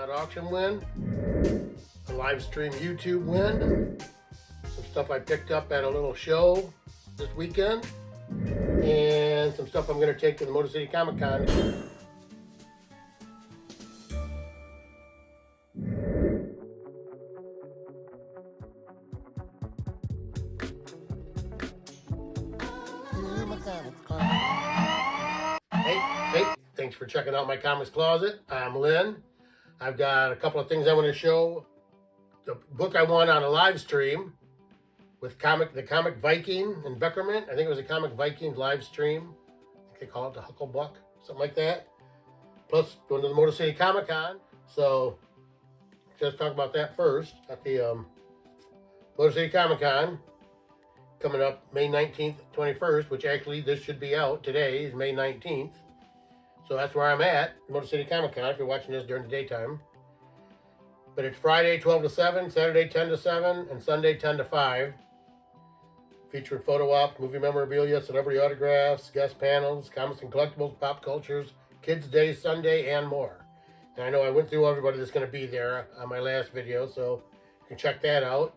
Not auction win, a live stream YouTube win, some stuff I picked up at a little show this weekend, and some stuff I'm going to take to the Motor City Comic Con. Hey, thanks for checking out my comics closet. I'm Lynn. I've got a couple of things I want to show. The book I won on a live stream with the Comic Viking in Beckerman. I think it was a Comic Viking live stream. I think they call it the Hucklebuck, something like that. Plus going to the Motor City Comic Con. So let's talk about that first. At the Motor City Comic Con coming up May 19th, 21st, which actually this should be out today, is May 19th. So that's where I'm at, Motor City Comic Con, if you're watching this during the daytime. But it's Friday 12 to 7, Saturday 10 to 7, and Sunday 10 to 5. Featuring photo ops, movie memorabilia, celebrity autographs, guest panels, comics and collectibles, pop cultures, Kids Day Sunday, and more. And I know I went through everybody that's going to be there on my last video, so you can check that out.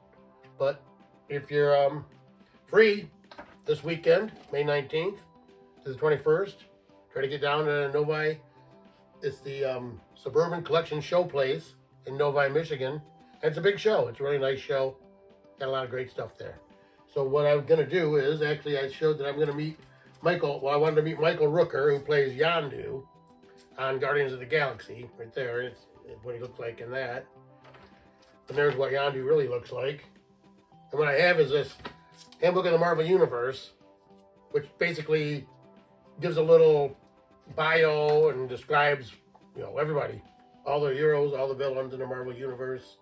But if you're free this weekend, May 19th to the 21st, try to get down to Novi. It's the Suburban Collection Showplace in Novi, Michigan. And it's a big show. It's a really nice show. Got a lot of great stuff there. So what I'm going to do is, actually I showed that I'm going to meet Michael. Well, I wanted to meet Michael Rooker, who plays Yondu on Guardians of the Galaxy. Right there. It's what he looks like in that. And there's what Yondu really looks like. And what I have is this Handbook of the Marvel Universe, which basically gives a little bio and describes, everybody, all the heroes, all the villains in the Marvel Universe.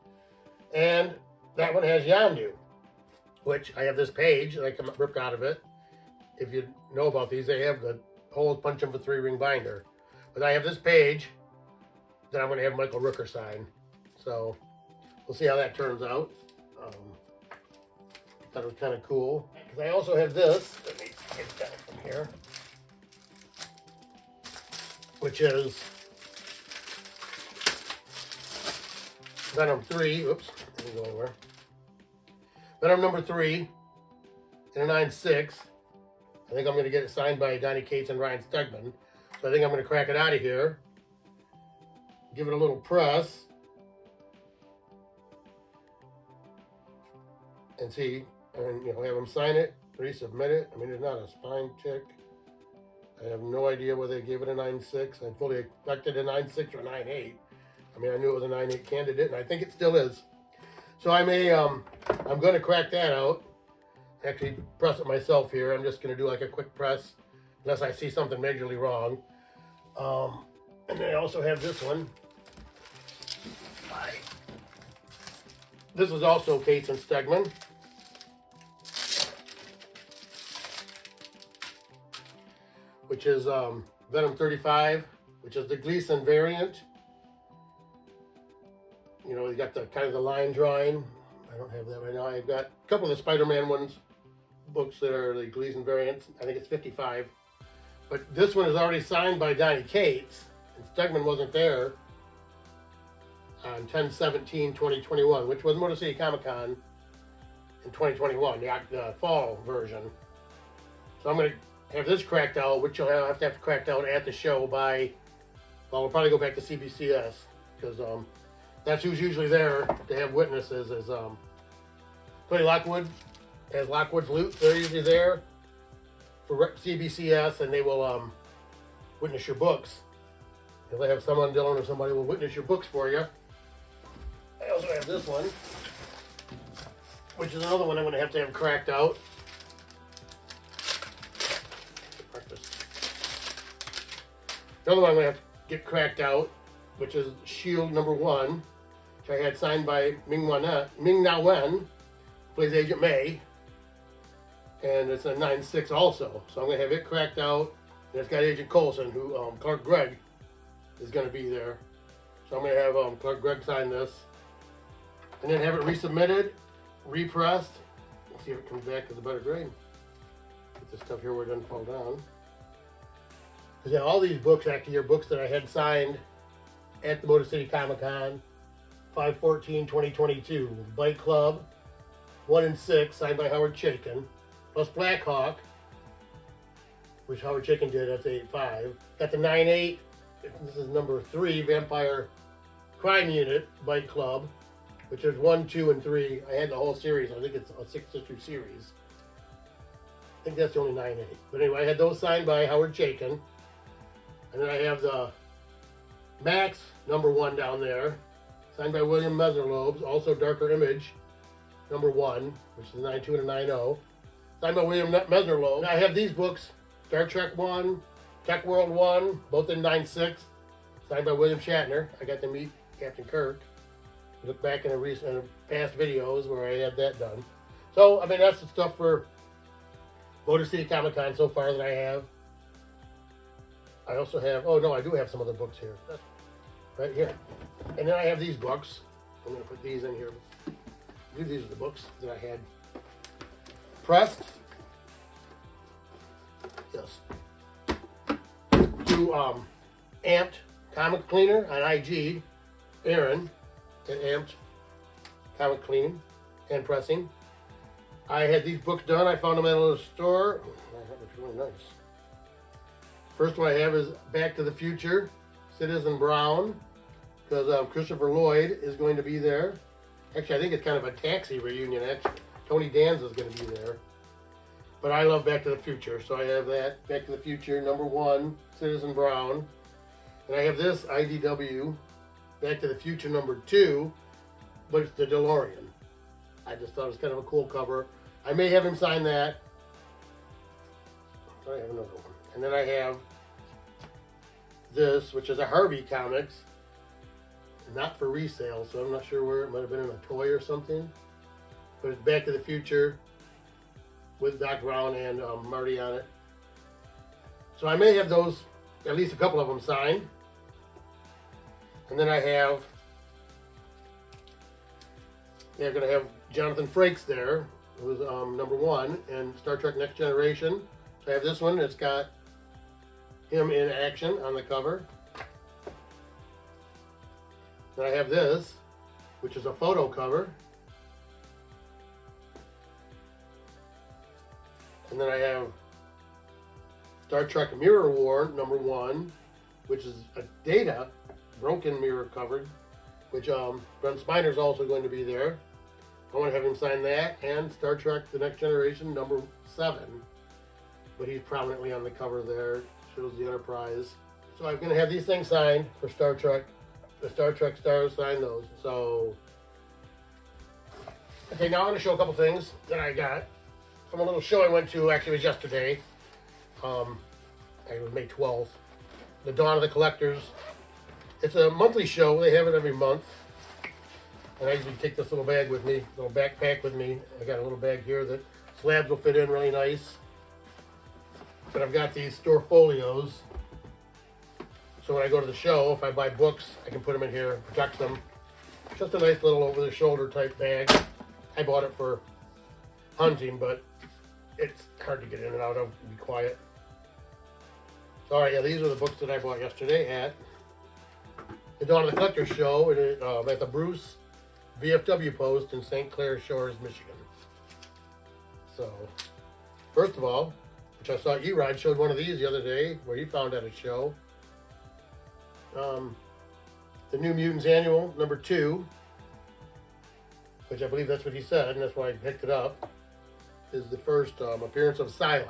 And that one has Yondu, which I have this page that I ripped out of it. If you know about these, they have the holes punch them for 3-ring binder. But I have this page that I'm going to have Michael Rooker sign. So we'll see how that turns out. Thought it was kind of cool. Because I also have this, let me get it down from here, which is Venom 3. Oops, let me go over. Venom number 3 in a 9.6. I think I'm going to get it signed by Donnie Cates and Ryan Stegman. So I think I'm going to crack it out of here, give it a little press, and see, and have them sign it, resubmit it. I mean, it's not a spine tick. I have no idea whether they gave it a 9.6. I fully expected a 9.6 or a 9.8. I mean, I knew it was a 9.8 candidate, and I think it still is. So I may, I'm going to crack that out. Actually, press it myself here. I'm just going to do like a quick press, unless I see something majorly wrong. And then I also have this one. This is also Cates and Stegman. Which is Venom 35, which is the Gleason variant. You got the kind of the line drawing. I don't have that right now. I've got a couple of the Spider-Man books that are the Gleason variants. I think it's 55. But this one is already signed by Donnie Cates, and Stegman wasn't there on 10/17/2021, which was Motor City Comic Con in 2021, the fall version. So I'm going to have this cracked out, which you'll have to cracked out at the show by, well, we'll probably go back to CBCS, because that's who's usually there to have witnesses, is Tony Lockwood, as Lockwood's Loot. They're usually there for CBCS, and they will witness your books. If they have someone, Dylan or somebody will witness your books for you. I also have this one, which is another one I'm going to have cracked out. Another one I'm going to have to get cracked out, which is Shield number 1, which I had signed by Ming-Na Wen, plays Agent May, and it's a 9.6 also. So I'm going to have it cracked out, and it's got Agent Coulson, who Clark Gregg is going to be there. So I'm going to have Clark Gregg sign this, and then have it resubmitted, repressed. Let's see if it comes back as a better grade. Get this stuff here where it doesn't fall down. Because all these books actually are books that I had signed at the Motor City Comic Con, 5/14/2022. Bike Club, 1 and 6, signed by Howard Chaykin, plus Black Hawk, which Howard Chaykin did, that's 8/5. Got the 9/8, this is number 3, Vampire Crime Unit, Bike Club, which is 1, 2, and 3. I had the whole series, I think it's a 6-issue series. I think that's the only 9/8. But anyway, I had those signed by Howard Chaykin. And then I have the Max number 1 down there, signed by William Messerlobes, also Darker Image number 1, which is a 9/2 and a 9/0, signed by William Messerlobes. I have these books, Star Trek 1, Tech World 1, both in 9/6, signed by William Shatner. I got to meet Captain Kirk. Look back in past videos where I had that done. So, I mean, that's the stuff for Motor City Comic Con so far that I have. I also have, oh no, I do have some other books here. That's right here. And then I have these books. I'm going to put these in here. These are the books that I had pressed. Yes. To Amped Comic Cleaner on IG. Aaron at Amped Comic Cleaning and Pressing. I had these books done. I found them at a little store. Oh, that looks really nice. First one I have is Back to the Future, Citizen Brown, because Christopher Lloyd is going to be there. Actually, I think it's kind of a Taxi reunion. Actually, Tony Danza is going to be there. But I love Back to the Future, so I have that. Back to the Future, number 1, Citizen Brown. And I have this IDW, Back to the Future number 2, but it's the DeLorean. I just thought it was kind of a cool cover. I may have him sign that. I have another one. And then I have this, which is a Harvey Comics, not for resale, so I'm not sure where. It might have been in a toy or something. But it's Back to the Future with Doc Brown and Marty on it. So I may have those, at least a couple of them signed. And then I have, they're going to have Jonathan Frakes there, who's number 1, and Star Trek Next Generation. So I have this one, it's got him in action on the cover. Then I have this, which is a photo cover. And then I have Star Trek Mirror War number 1, which is a Data broken mirror covered, which Brent Spiner's also going to be there. I want to have him sign that, and Star Trek The Next Generation number 7. But he's prominently on the cover there, shows the Enterprise. So I'm going to have these things signed for Star Trek. The Star Trek stars sign those. So, okay, now I'm going to show a couple things that I got from a little show I went to. Actually, it was yesterday. It was May 12th. The Dawn of the Collectors. It's a monthly show. They have it every month. And I usually take this little bag with me, little backpack with me. I got a little bag here that slabs will fit in really nice. But I've got these store folios. So when I go to the show, if I buy books, I can put them in here, protect them. Just a nice little over-the-shoulder type bag. I bought it for hunting, but it's hard to get in and out of, be quiet. So, all right, yeah, these are the books that I bought yesterday at the Dawn of the Collectors show at the Bruce VFW Post in St. Clair Shores, Michigan. So, first of all, which I saw E-Rod showed one of these the other day, where he found at a show. The New Mutants Annual, number 2, which I believe that's what he said, and that's why I picked it up, is the first appearance of Psylocke,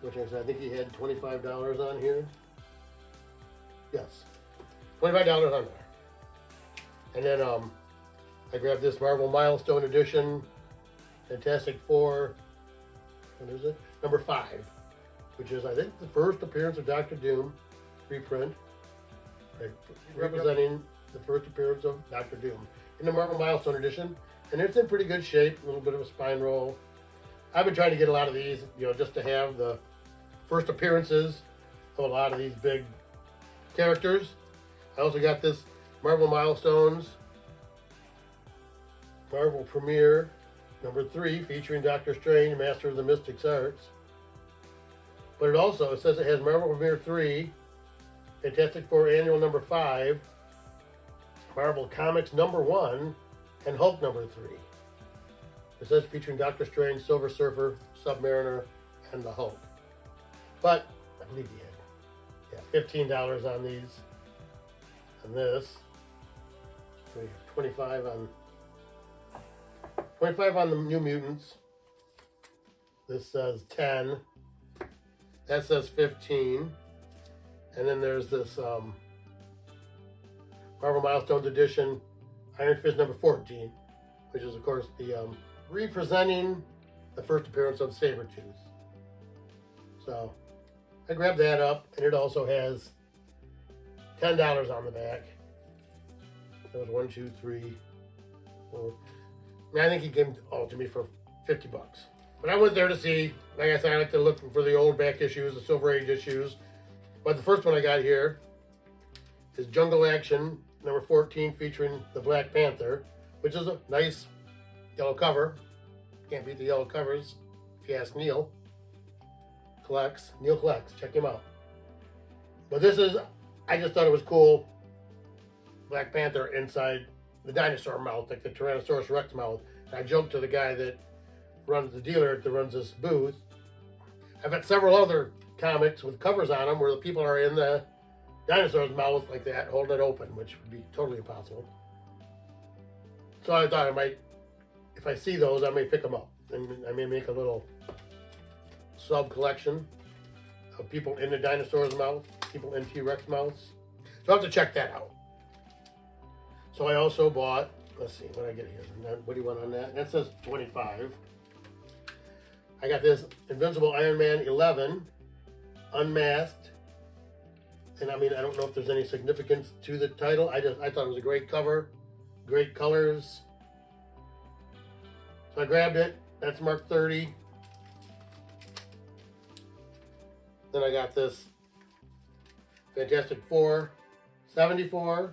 which I think he had $25 on here. Yes, $25 on there. And then I grabbed this Marvel Milestone Edition, Fantastic Four, what is it? Number 5, which is, I think, the first appearance of Dr. Doom reprint, representing the first appearance of Dr. Doom in the Marvel Milestone Edition. And it's in pretty good shape, a little bit of a spine roll. I've been trying to get a lot of these, just to have the first appearances of a lot of these big characters. I also got this Marvel Milestones Marvel Premiere number 3, featuring Doctor Strange, Master of the Mystic Arts. But it says it has Marvel Premiere 3, Fantastic Four Annual number 5, Marvel Comics number 1, and Hulk number 3. This is featuring Doctor Strange, Silver Surfer, Submariner, and the Hulk. But I believe he had $15 on these. And this, 25 on the New Mutants. This says 10. That says 15. And then there's this Marvel Milestones Edition, Iron Fist number 14, which is, of course, the representing the first appearance of Sabretooth. So I grabbed that up, and it also has $10 on the back. That was 1, 2, 3, 4. And I think he gave them all to me for $50. But I went there to see, like I said, I like to look for the old back issues, the Silver Age issues. But the first one I got here is Jungle Action number 14, featuring the Black Panther, which is a nice yellow cover. Can't beat the yellow covers, if you ask Neil. Neil collects, check him out. But this is, I just thought it was cool. Black Panther inside the dinosaur mouth, like the Tyrannosaurus Rex mouth. And I joked to the guy that runs the dealer that runs this booth. I've got several other comics with covers on them where the people are in the dinosaur's mouth like that, holding it open, which would be totally impossible. So I thought I might, if I see those, I may pick them up. And I may make a little sub collection of people in the dinosaur's mouth, people in T-Rex mouths. So I'll have to check that out. So I also bought, let's see, what did I get here? What do you want on that? That says 25. I got this Invincible Iron Man 11, unmasked. And I mean, I don't know if there's any significance to the title. I thought it was a great cover, great colors. So I grabbed it. That's marked 30. Then I got this Fantastic Four 74,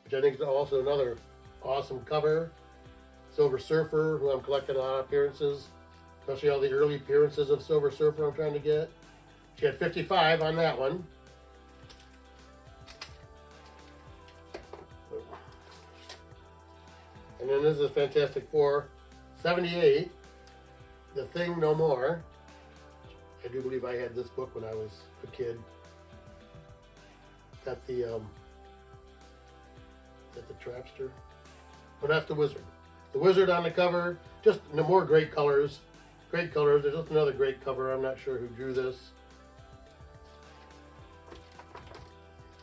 which I think is also another awesome cover. Silver Surfer, who I'm collecting a lot of appearances, especially all the early appearances of Silver Surfer I'm trying to get. She had 55 on that one. And then this is Fantastic Four 78, The Thing No More. I do believe I had this book when I was a kid. Got the, is that the Trapster? Oh, that's the Wizard. The Wizard on the cover, just no more great colors. Great colors, there's just another great cover. I'm not sure who drew this.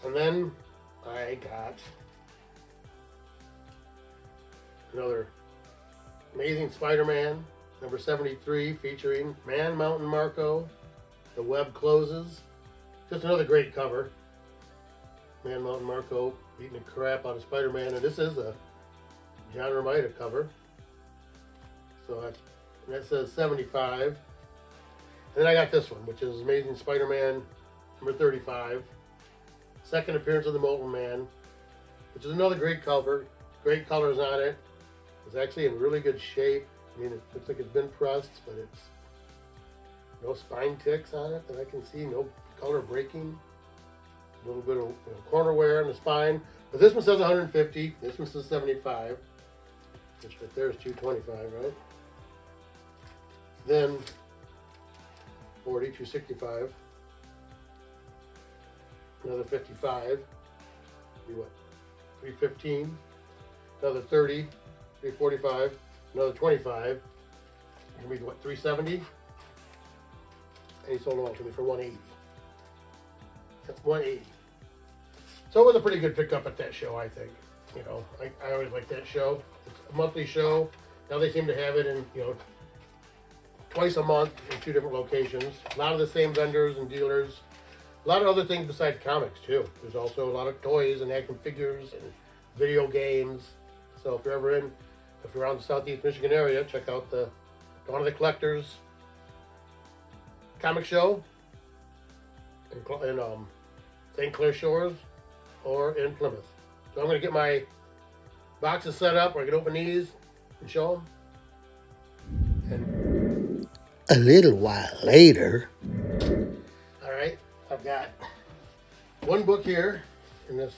And then I got another Amazing Spider-Man, number 73, featuring Man Mountain Marco. The Web Closes. Just another great cover. Man Mountain Marco beating the crap out of Spider-Man, and this is a John Romita cover. So that says 75. And then I got this one, which is Amazing Spider-Man, number 35. Second appearance of the Molten Man, which is another great cover. Great colors on it. It's actually in really good shape. I mean, it looks like it's been pressed, but it's no spine ticks on it that I can see. No color breaking. A little bit of corner wear on the spine. But this one says 150. This one says 75. Which right there is 225, right? Then 40, 265. Another 55. Be what? 315. Another 30. 345. Another 25. Gonna be what? 370. And he sold them all to me for 180. That's 180. So it was a pretty good pickup at that show, I think. You know, I always like that show. It's a monthly show. Now they seem to have it in, twice a month in 2 different locations. A lot of the same vendors and dealers. A lot of other things besides comics, too. There's also a lot of toys and action figures and video games. So if you're around the Southeast Michigan area, check out the Dawn of the Collectors comic show in St. Clair Shores or in Plymouth. So I'm going to get my boxes set up where I can open these and show them. And a little while later. All right, I've got one book here in this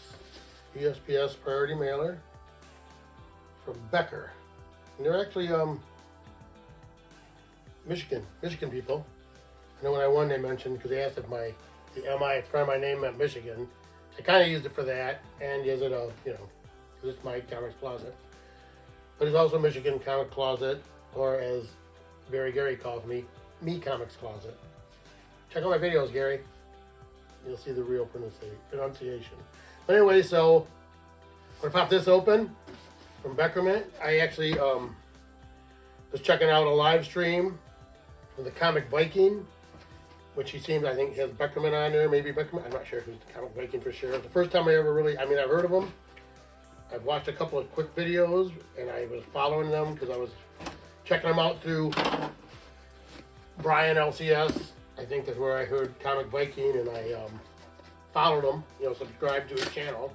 USPS priority mailer from Becker. And they're actually Michigan people. I know when I won they mentioned, because they asked if the MI in front of my name meant Michigan. I kind of used it for that, and use it because it's my comics closet. But it's also Michigan Comic Closet, or as Barry Gary calls me Comics Closet. Check out my videos, Gary. You'll see the real pronunciation. But anyway, so I'm gonna pop this open from Beckerman. I actually was checking out a live stream from the Comic Viking, which he seems, I think, has Beckerman on there. Maybe Beckerman. I'm not sure who's the Comic Viking for sure. The first time I ever really, I've heard of him. I've watched a couple of quick videos, and I was following them because I was checking them out through Brian LCS. I think that's where I heard Comic Viking, and I followed him, subscribed to his channel.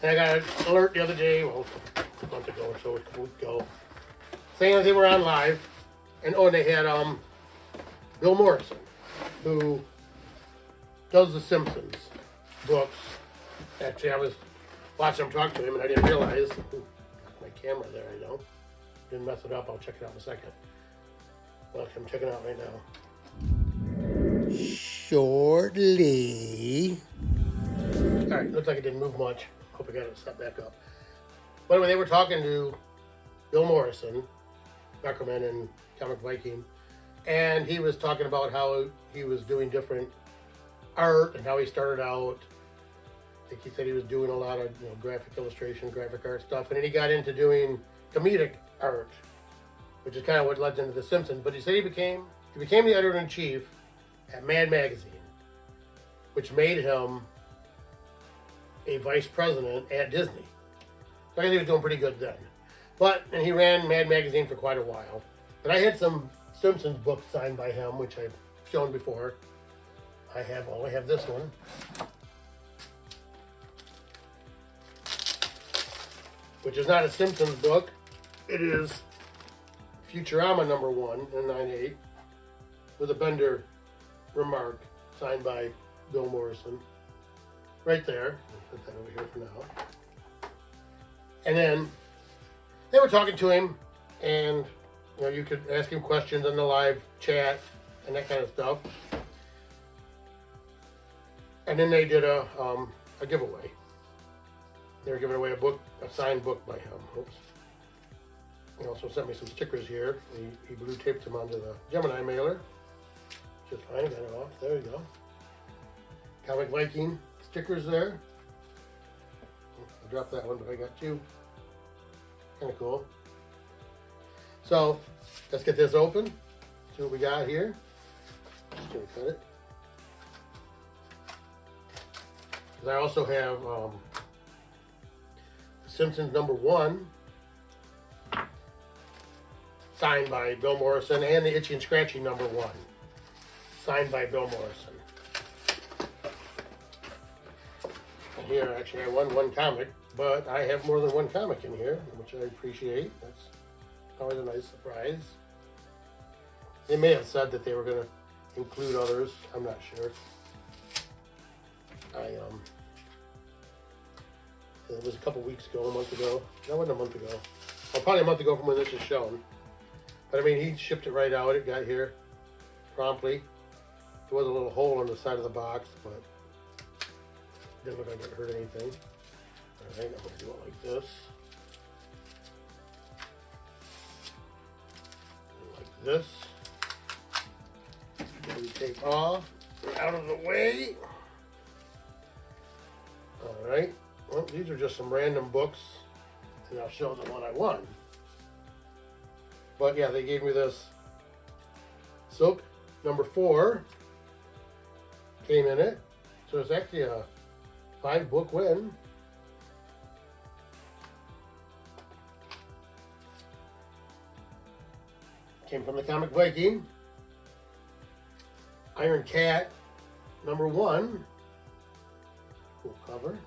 And I got an alert the other day, well, a month ago or so, a couple weeks ago, saying that they were on live. And they had Bill Morrison, who does the Simpsons books. Actually, I was watching him talk to him, and I didn't realize. My camera there, didn't mess it up. I'll check it out in a second. Well, I'm checking it out right now. Shortly. All right, looks like it didn't move much. Hope I got it set back up. But anyway, they were talking to Bill Morrison, Beckerman and Comic Viking, and he was talking about how he was doing different art and how he started out. I think he said he was doing a lot of graphic illustration, graphic art stuff, and then he got into doing comedic art, which is kind of what led into The Simpsons. But he said he became the editor-in-chief at Mad Magazine, which made him a vice president at Disney. So I guess he was doing pretty good then. And he ran Mad Magazine for quite a while. But I had some Simpsons books signed by him, which I've shown before. I only have this one. Which is not a Simpsons book. It is Futurama #1 in '98 with a Bender remark signed by Bill Morrison. Right there. I'll put that over here for now. And then they were talking to him, and you could ask him questions in the live chat and that kind of stuff. And then they did a giveaway. They were giving away a signed book by him. Oops. He also sent me some stickers here. He blue taped them onto the Gemini mailer. Just fine, got it off. There you go. Comic Viking stickers there. I dropped that one, but I got two. Kind of cool. So let's get this open. See what we got here. Just gonna cut it. Because I also have Simpsons #1 signed by Bill Morrison, and the Itchy and Scratchy #1 signed by Bill Morrison. And here, actually, I won one comic, but I have more than one comic in here, which I appreciate. That's always a nice surprise. They may have said that they were going to include others. I'm not sure. It was a couple weeks ago, a month ago. That wasn't a month ago. Well, probably a month ago from when this is shown. But he shipped it right out. It got here promptly. There was a little hole on the side of the box, but didn't look like it hurt anything. All right, I'm going to do it like this. Like this. Then we take off. Get out of the way. All right. Well, these are just some random books, and I'll show the one I won. But yeah, they gave me this Silk #4 came in it, so it's actually a 5-book win. Came from the Comic Viking. Iron Cat #1. Cool cover.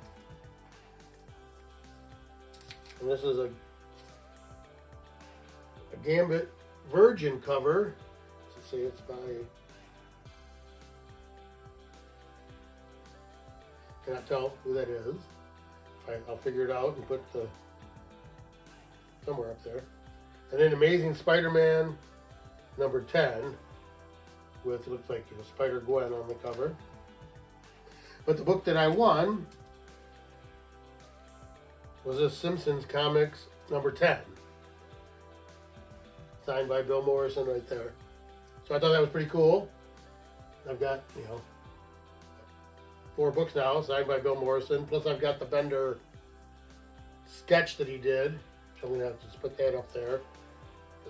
And this is a Gambit Virgin cover. Let's see, it's by Cannot tell who that is. I'll figure it out and put the somewhere up there. And then Amazing Spider-Man number 10 with, looks like, you know, Spider-Gwen on the cover. But the book that I won was this Simpsons Comics number 10. Signed by Bill Morrison right there. So I thought that was pretty cool. I've got, you know, 4 books now signed by Bill Morrison. Plus I've got the Bender sketch that he did. So I'm going to have to just put that up there.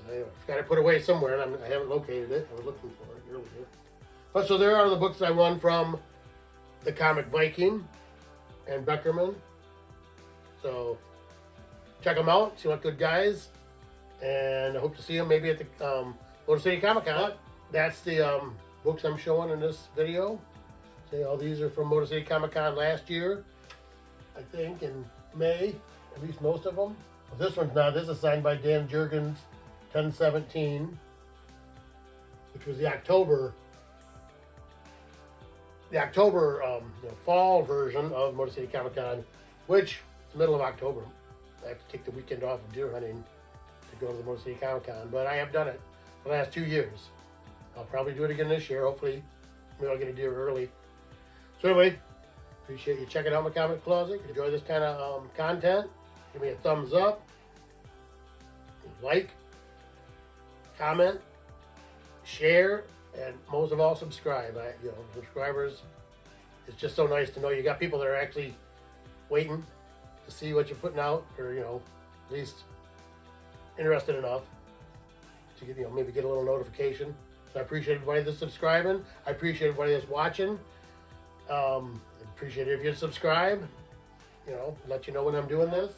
I've got to put it away somewhere, and I haven't located it. I was looking for it earlier. But so there are the books I won from the Comic Viking and Beckerman. So check them out. See what good guys. And I hope to see them maybe at the Motor City Comic Con. That's the books I'm showing in this video. See, all these are from Motor City Comic Con last year, I think, in May, at least most of them. Well, this one's not. This is signed by Dan Jurgens, 1017, which was the October you know, fall version of Motor City Comic Con, which is middle of October. I have to take the weekend off of deer hunting to go to the Motor City Comic Con, but I have done it the last 2 years. I'll probably do it again this year. Hopefully, maybe I'll get a deer early. So anyway, appreciate you checking out my comic closet. If you enjoy this kind of content, give me a thumbs up, like, comment, share, and most of all, subscribe. You know, subscribers, it's just so nice to know you got people that are actually waiting to see what you're putting out, or, you know, at least interested enough to get, you know, maybe get a little notification. So I appreciate everybody that's subscribing. I appreciate everybody that's watching. I appreciate it if you'd subscribe, you know, let you know when I'm doing this.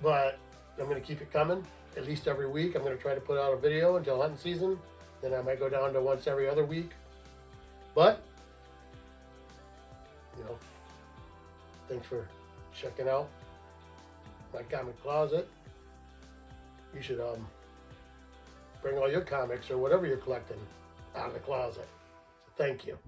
But I'm going to keep it coming at least every week. I'm going to try to put out a video until hunting season. Then I might go down to once every other week. But, you know, thanks for checking out my comic closet. You should bring all your comics or whatever you're collecting out of the closet. So thank you.